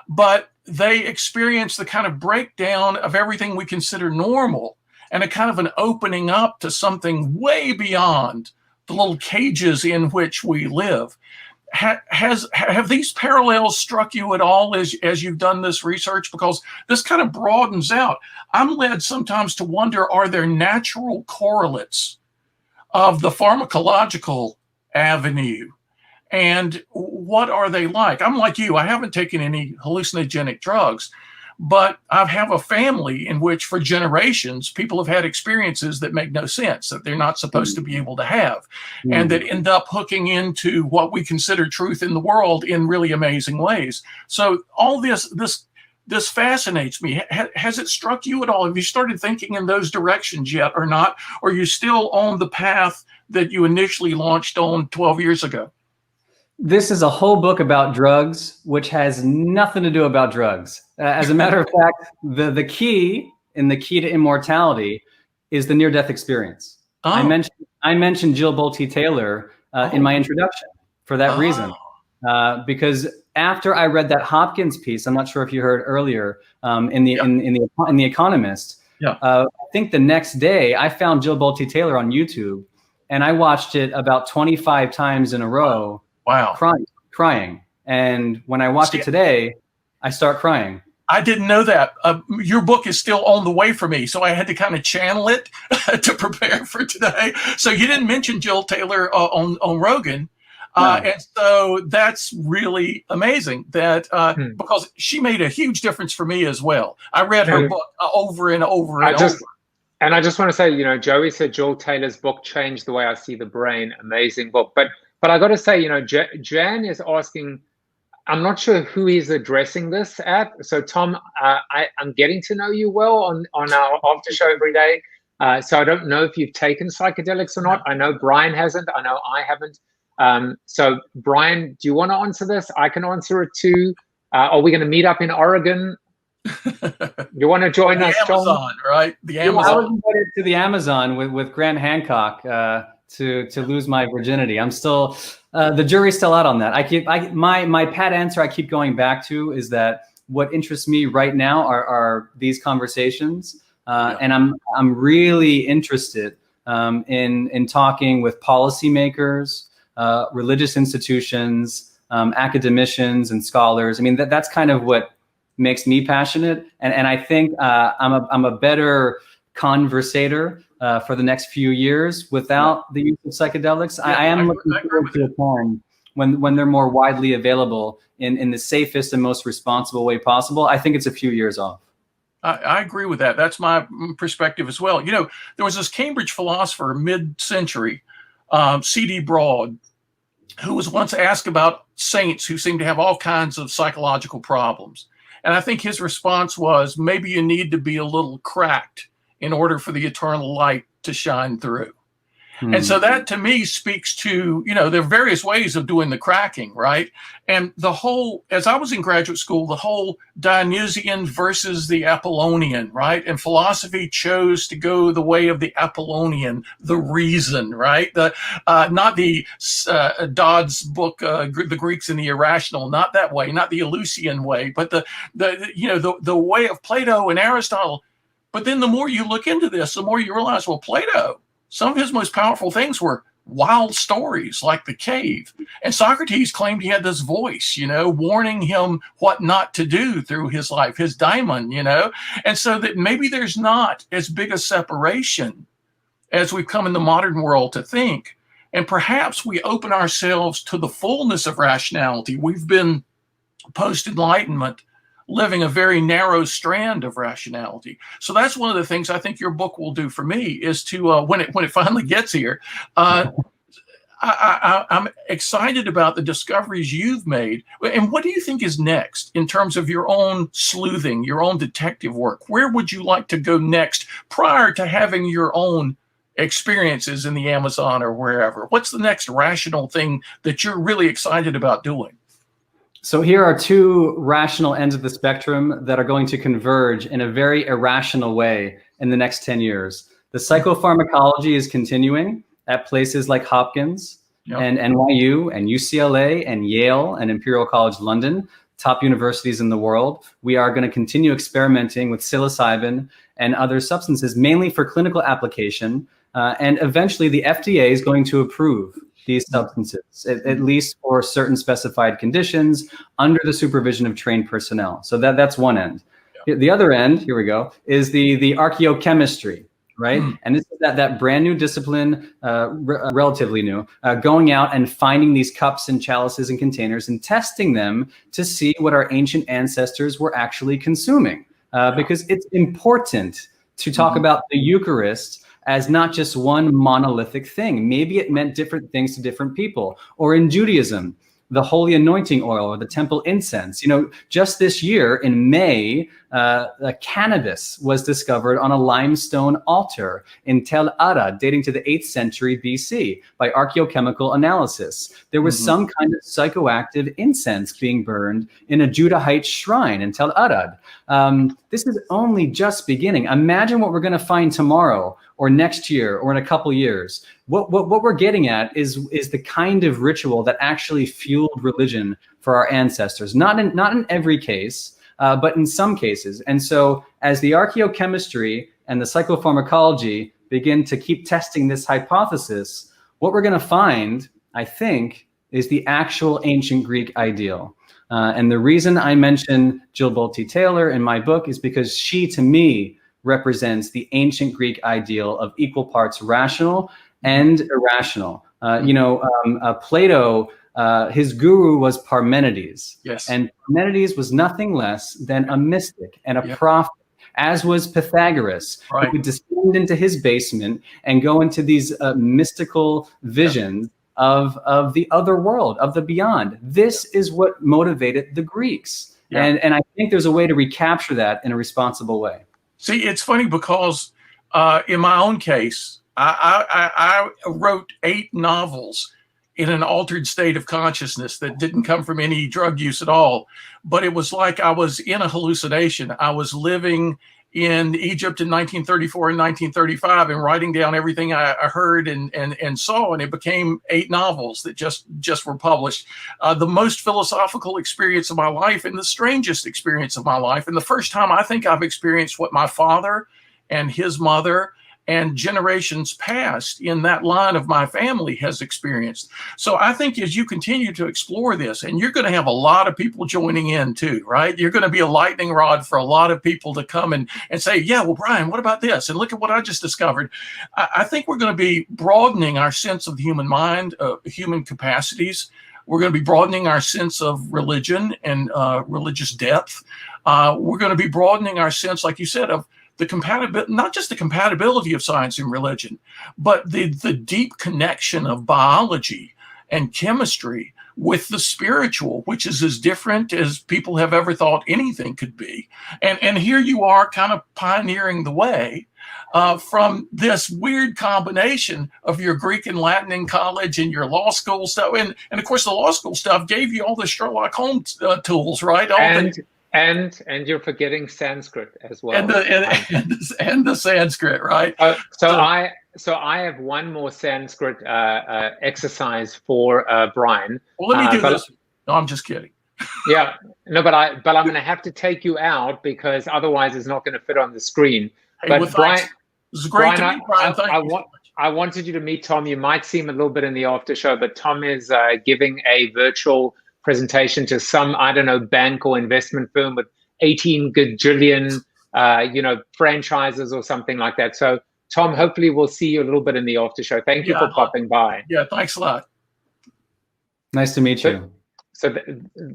but they experience the kind of breakdown of everything we consider normal and a kind of an opening up to something way beyond the little cages in which we live. Have these parallels struck you at all as you've done this research? Because this kind of broadens out. I'm led sometimes to wonder, are there natural correlates of the pharmacological avenue? And what are they like? I'm like you. I haven't taken any hallucinogenic drugs, but I have a family in which for generations, people have had experiences that make no sense, that they're not supposed to be able to have, and that end up hooking into what we consider truth in the world in really amazing ways. So all this fascinates me. Has it struck you at all? Have you started thinking in those directions yet or not? Or are you still on the path that you initially launched on 12 years ago? This is a whole book about drugs, which has nothing to do about drugs. As a matter of fact, the key to immortality is the near-death experience. Oh. I mentioned Jill Bolte Taylor in my introduction for that reason, because after I read that Hopkins piece, I'm not sure if you heard earlier in the Economist. Yeah. I think the next day I found Jill Bolte Taylor on YouTube, and I watched it about 25 times in a row. Wow. Crying. And when I watch it today, I start crying. I didn't know that. Your book is still on the way for me, so I had to kind of channel it to prepare for today. So you didn't mention Jill Taylor on Rogan. No. And so that's really amazing that because she made a huge difference for me as well. I read her book over and over and over. And I just want to say, Joey said Jill Taylor's book changed the way I see the brain. Amazing book. But I got to say, Jan is asking, I'm not sure who he's addressing this at. So, Tom, I'm getting to know you well on our after show every day. So I don't know if you've taken psychedelics or not. I know Brian hasn't. I know I haven't. So, Brian, do you want to answer this? I can answer it too. Are we going to meet up in Oregon? You want to join us, Amazon, Tom? Right? The Amazon. I was invited to the Amazon with Grant Hancock to lose my virginity. I'm still the jury's still out on that. My pat answer I keep going back to is that what interests me right now are these conversations, and I'm really interested in talking with policymakers, religious institutions, academicians, and scholars. I mean, that's kind of what makes me passionate, and I think I'm a better conversator for the next few years without the use of psychedelics. Yeah, I am looking forward to a time when they're more widely available in the safest and most responsible way possible. I think it's a few years off. I agree with that. That's my perspective as well. There was this Cambridge philosopher mid-century, C.D. Broad, who was once asked about saints who seem to have all kinds of psychological problems. And I think his response was, maybe you need to be a little cracked in order for the eternal light to shine through. And so that to me speaks to, there are various ways of doing the cracking, right? And the whole, as I was in graduate school, the whole Dionysian versus the Apollonian, right? And philosophy chose to go the way of the Apollonian, the reason, right? Not the Dodd's book, The Greeks and the Irrational, not that way, not the Eleusian way, but the way of Plato and Aristotle. But then the more you look into this, the more you realize, well, Plato, some of his most powerful things were wild stories like the cave. And Socrates claimed he had this voice, warning him what not to do through his life, his daimon, And so that maybe there's not as big a separation as we've come in the modern world to think. And perhaps we open ourselves to the fullness of rationality. We've been post-enlightenment living a very narrow strand of rationality. So that's one of the things I think your book will do for me is to, when it finally gets here, I'm excited about the discoveries you've made. And what do you think is next in terms of your own sleuthing, your own detective work? Where would you like to go next prior to having your own experiences in the Amazon or wherever? What's the next rational thing that you're really excited about doing? So here are two rational ends of the spectrum that are going to converge in a very irrational way in the next 10 years. The psychopharmacology is continuing at places like Hopkins and NYU and UCLA and Yale and Imperial College London, top universities in the world. We are going to continue experimenting with psilocybin and other substances, mainly for clinical application. And eventually the FDA is going to approve these substances, at least for certain specified conditions under the supervision of trained personnel. So that's one end. Yeah. The other end, here we go, is the archaeochemistry, right? And this is that brand new discipline, relatively new, going out and finding these cups and chalices and containers and testing them to see what our ancient ancestors were actually consuming. Because it's important to talk about the Eucharist as not just one monolithic thing. Maybe it meant different things to different people. Or in Judaism, the holy anointing oil or the temple incense. Just this year in May, cannabis was discovered on a limestone altar in Tel Arad, dating to the 8th century BC by archaeochemical analysis. There was some kind of psychoactive incense being burned in a Judahite shrine in Tel Arad. This is only just beginning. Imagine what we're going to find tomorrow or next year or in a couple years. What we're getting at is the kind of ritual that actually fueled religion for our ancestors. Not in every case, but in some cases. And so as the archaeochemistry and the psychopharmacology begin to keep testing this hypothesis, what we're going to find, I think, is the actual ancient Greek ideal. And the reason I mention Jill Bolte Taylor in my book is because she, to me, represents the ancient Greek ideal of equal parts rational and irrational. Plato, his guru was Parmenides. Yes. And Parmenides was nothing less than a mystic and a prophet, as was Pythagoras, who would descend into his basement and go into these mystical visions of the other world, of the beyond. This is what motivated the Greeks. And I think there's a way to recapture that in a responsible way. See, it's funny because in my own case, I wrote 8 novels in an altered state of consciousness that didn't come from any drug use at all. But it was like I was in a hallucination. I was living in Egypt in 1934 and 1935 and writing down everything I heard and saw. And it became 8 novels that just were published. The most philosophical experience of my life and the strangest experience of my life. And the first time I think I've experienced what my father and his mother and generations past in that line of my family has experienced. So I think as you continue to explore this, and you're going to have a lot of people joining in too, right? You're going to be a lightning rod for a lot of people to come and say, yeah, well, Brian, what about this? And look at what I just discovered. I think we're going to be broadening our sense of the human mind, human capacities. We're going to be broadening our sense of religion and religious depth. We're going to be broadening our sense, like you said, of the compatibility, not just the compatibility of science and religion, but the deep connection of biology and chemistry with the spiritual, which is as different as people have ever thought anything could be. And here you are kind of pioneering the way. from this weird combination of your Greek and Latin in college and your law school stuff. And of course, the law school stuff gave you all the Sherlock Holmes tools, right? And you're forgetting Sanskrit as well. And the Sanskrit, right? So I have one more Sanskrit exercise for Brian. Well, let me do this. No, I'm just kidding. Yeah, no, but I'm going to have to take you out because otherwise it's not going to fit on the screen. Hey, but well, Brian, this is great to meet Brian. I wanted you to meet Tom. You might see him a little bit in the after show, but Tom is giving a virtual presentation to some, I don't know, bank or investment firm with 18 gajillion, franchises or something like that. So Tom, hopefully we'll see you a little bit in the after show. Thank you for popping by. Yeah, thanks a lot. Nice to meet you. So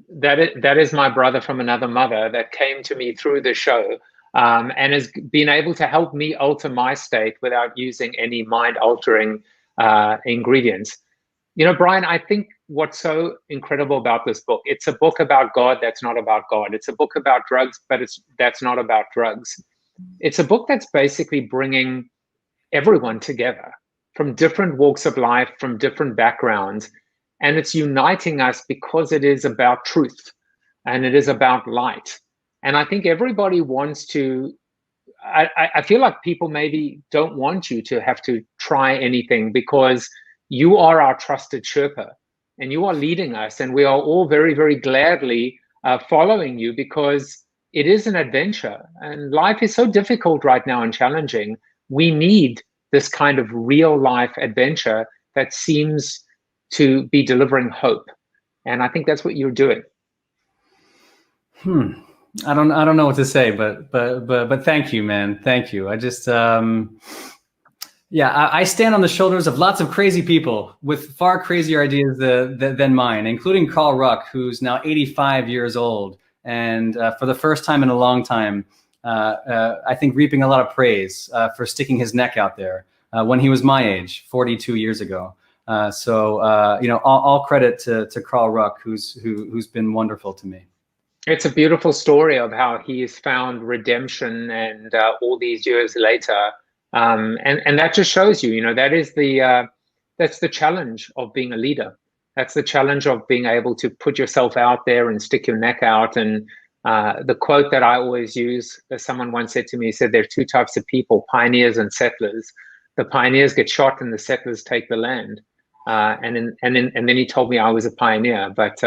that is my brother from another mother that came to me through the show and has been able to help me alter my state without using any mind-altering ingredients. You know, Brian, I think what's so incredible about this book, it's a book about God that's not about God. It's a book about drugs, but that's not about drugs. It's a book that's basically bringing everyone together from different walks of life, from different backgrounds. And it's uniting us because it is about truth and it is about light. And I think everybody wants to, I feel like people maybe don't want you to have to try anything because you are our trusted Sherpa and you are leading us. And we are all very, very gladly following you because it is an adventure. And life is so difficult right now and challenging. We need this kind of real life adventure that seems to be delivering hope. And I think that's what you're doing. I don't know what to say, but thank you, man. Thank you. I just, I stand on the shoulders of lots of crazy people with far crazier ideas than mine, including Carl Ruck, who's now 85 years old. And for the first time in a long time, I think reaping a lot of praise for sticking his neck out there when he was my age, 42 years ago. All credit to Carl Ruck, who's been wonderful to me. It's a beautiful story of how he has found redemption and all these years later. And that just shows you, that's the challenge of being a leader. That's the challenge of being able to put yourself out there and stick your neck out. And the quote that I always use, someone once said to me, he said, there are two types of people, pioneers and settlers. The pioneers get shot and the settlers take the land. And then he told me I was a pioneer. But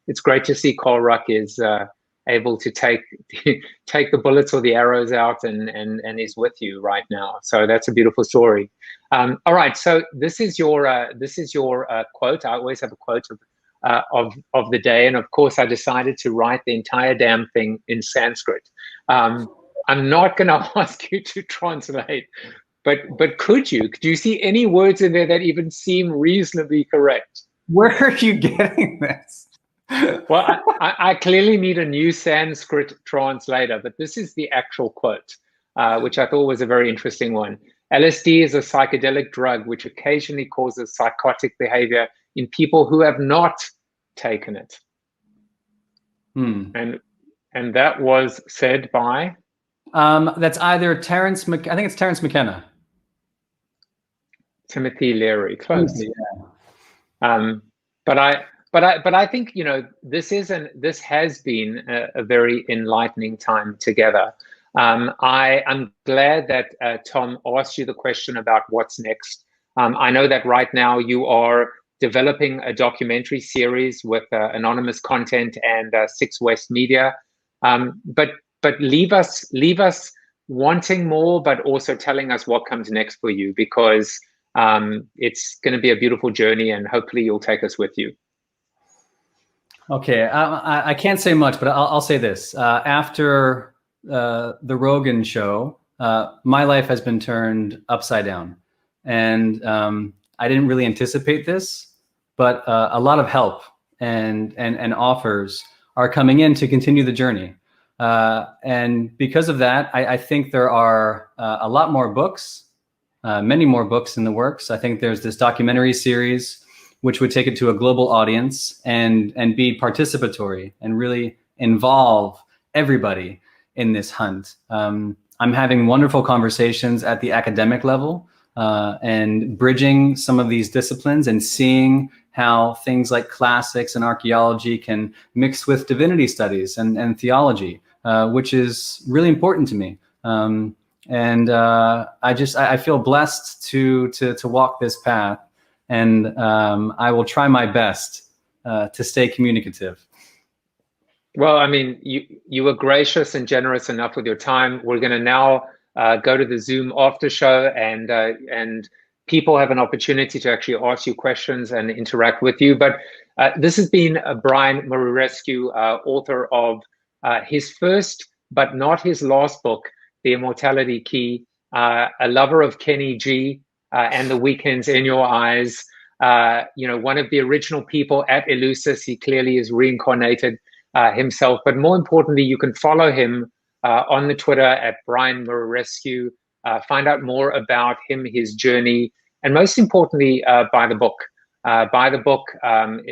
it's great to see Carl Ruck is able to take the bullets or the arrows out and is with you right now. So that's a beautiful story. All right, so this is your quote. I always have a quote of the day, and of course I decided to write the entire damn thing in Sanskrit. I'm not going to ask you to translate. But could you? Do you see any words in there that even seem reasonably correct? Where are you getting this? Well, I clearly need a new Sanskrit translator, but this is the actual quote, which I thought was a very interesting one. LSD is a psychedelic drug which occasionally causes psychotic behavior in people who have not taken it. And that was said by? That's either I think it's Terence McKenna. Timothy Leary, close. Yeah. But I think this has been a very enlightening time together. I'm glad that Tom asked you the question about what's next. I know that right now you are developing a documentary series with anonymous content and 6 West Media, but leave us wanting more, but also telling us what comes next for you, because it's going to be a beautiful journey, and hopefully you'll take us with you. Okay, I can't say much, but I'll say this. After the Rogan show, my life has been turned upside down. And I didn't really anticipate this, but a lot of help and offers are coming in to continue the journey. And because of that, I think there are a lot more books, many more books in the works. I think there's this documentary series which would take it to a global audience and be participatory and really involve everybody in this hunt. I'm having wonderful conversations at the academic level and bridging some of these disciplines and seeing how things like classics and archaeology can mix with divinity studies and theology, which is really important to me. I feel blessed to walk this path, and I will try my best to stay communicative. Well, I mean, you were gracious and generous enough with your time. We're going to now go to the Zoom after show, and people have an opportunity to actually ask you questions and interact with you. But this has been Brian Muraresku, author of his first but not his last book, The Immortality Key, a lover of Kenny G and the Weekends in Your Eyes. One of the original people at Eleusis. He clearly is reincarnated himself. But more importantly, you can follow him on the Twitter at Brian Muraresku, find out more about him, his journey, and most importantly, buy the book. Buy the book,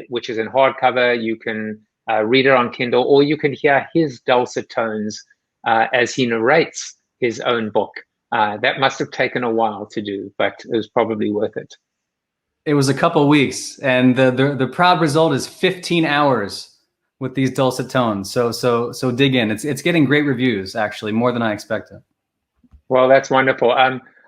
which is in hardcover. You can read it on Kindle, or you can hear his dulcet tones as he narrates his own book. That must have taken a while to do, but it was probably worth it. It was a couple of weeks, and the proud result is 15 hours with these dulcet tones. So dig in. It's getting great reviews, actually, more than I expected. Well, that's wonderful.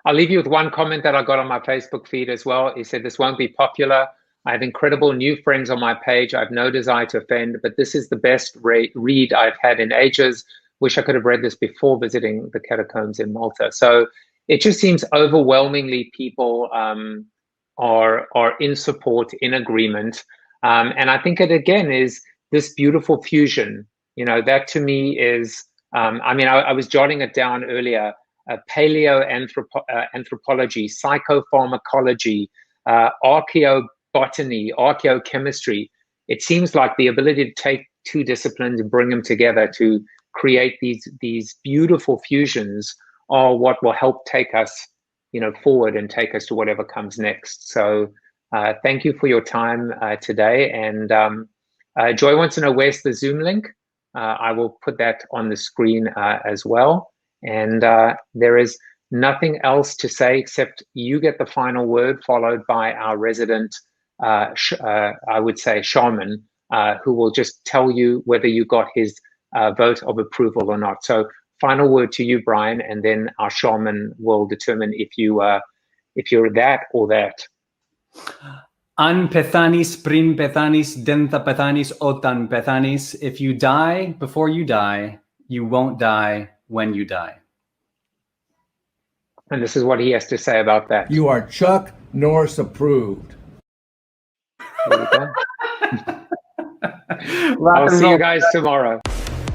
I'll leave you with one comment that I got on my Facebook feed as well. He said, "This won't be popular. I have incredible new friends on my page. I have no desire to offend, but this is the best read I've had in ages. Wish I could have read this before visiting the catacombs in Malta." So it just seems overwhelmingly people are in support, in agreement. And I think it, again, is this beautiful fusion. That to me is, I was jotting it down earlier, paleoanthropology, psychopharmacology, archaeobotany, archaeochemistry. It seems like the ability to take two disciplines and bring them together to create these beautiful fusions are what will help take us forward and take us to whatever comes next. So thank you for your time today. And Joy wants to know, where's the Zoom link? I will put that on the screen as well. And there is nothing else to say except you get the final word, followed by our resident, I would say, shaman, who will just tell you whether you got his vote of approval or not. So final word to you, Brian, and then our shaman will determine if you're that or that. An pethanis, prim pethanis, dentha pethanis, otan pethanis. If you die before you die, you won't die when you die. And this is what he has to say about that. You are Chuck Norris approved. There we go. I'll see you guys tomorrow.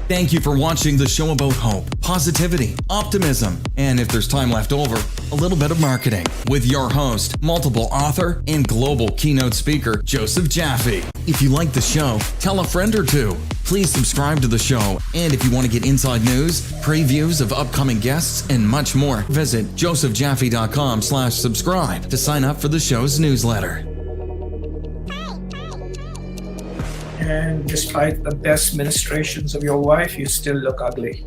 Thank you for watching the show about hope, positivity, optimism, and if there's time left over, a little bit of marketing with your host, multiple author, and global keynote speaker, Joseph Jaffe. If you like the show, tell a friend or two. Please subscribe to the show, and if you want to get inside news, previews of upcoming guests, and much more, visit josephjaffe.com/subscribe to sign up for the show's newsletter. And despite the best ministrations of your wife, you still look ugly.